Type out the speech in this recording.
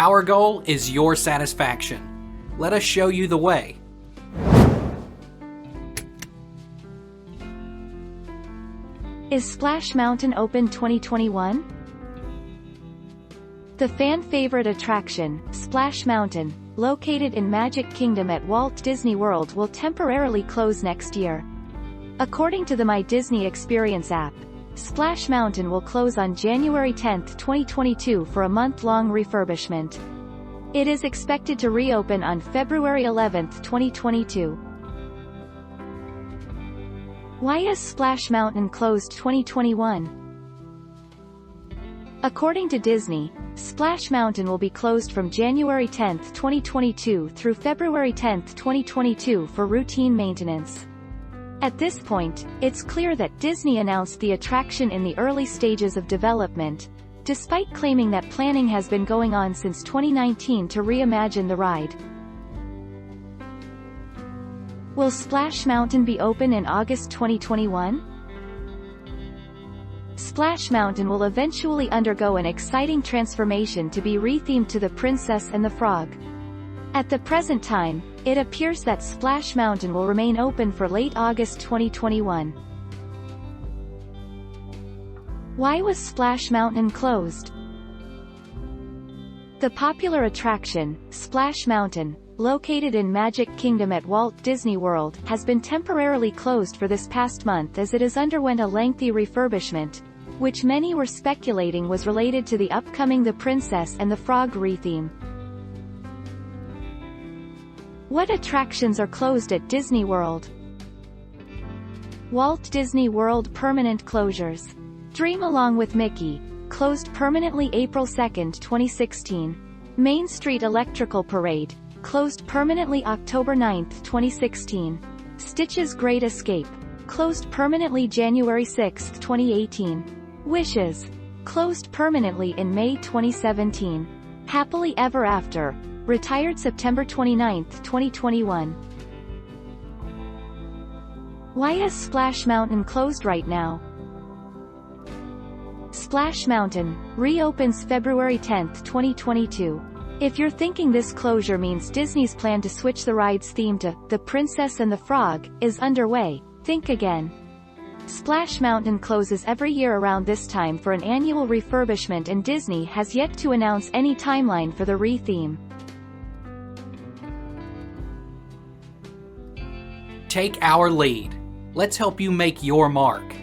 Our goal is your satisfaction. Let us show you the way. Is Splash Mountain open 2021? The fan-favorite attraction, Splash Mountain, located in Magic Kingdom at Walt Disney World, will temporarily close next year. According to the My Disney Experience app, Splash Mountain will close on January 10, 2022 for a month-long refurbishment. It is expected to reopen on February 11, 2022. Why is Splash Mountain closed 2021? According to Disney, Splash Mountain will be closed from January 10, 2022 through February 10, 2022 for routine maintenance. At this point, it's clear that Disney announced the attraction in the early stages of development, despite claiming that planning has been going on since 2019 to reimagine the ride. Will Splash Mountain be open in August 2021? Splash Mountain will eventually undergo an exciting transformation to be rethemed to The Princess and the Frog. At the present time, it appears that Splash Mountain will remain open for late August 2021. Why was Splash Mountain closed? The popular attraction, Splash Mountain, located in Magic Kingdom at Walt Disney World, has been temporarily closed for this past month as it has underwent a lengthy refurbishment, which many were speculating was related to the upcoming The Princess and the Frog retheme. What attractions are closed at Disney World? Walt Disney World permanent closures. Dream Along with Mickey, closed permanently April 2, 2016. Main Street Electrical Parade, closed permanently October 9, 2016. Stitch's Great Escape, closed permanently January 6, 2018. Wishes, closed permanently in May 2017. Happily Ever After, retired September 29, 2021. Why is Splash Mountain closed right now? Splash Mountain reopens February 10, 2022. If you're thinking this closure means Disney's plan to switch the ride's theme to The Princess and the Frog is underway, think again. Splash Mountain closes every year around this time for an annual refurbishment, and Disney has yet to announce any timeline for the retheme. Take our lead. Let's help you make your mark.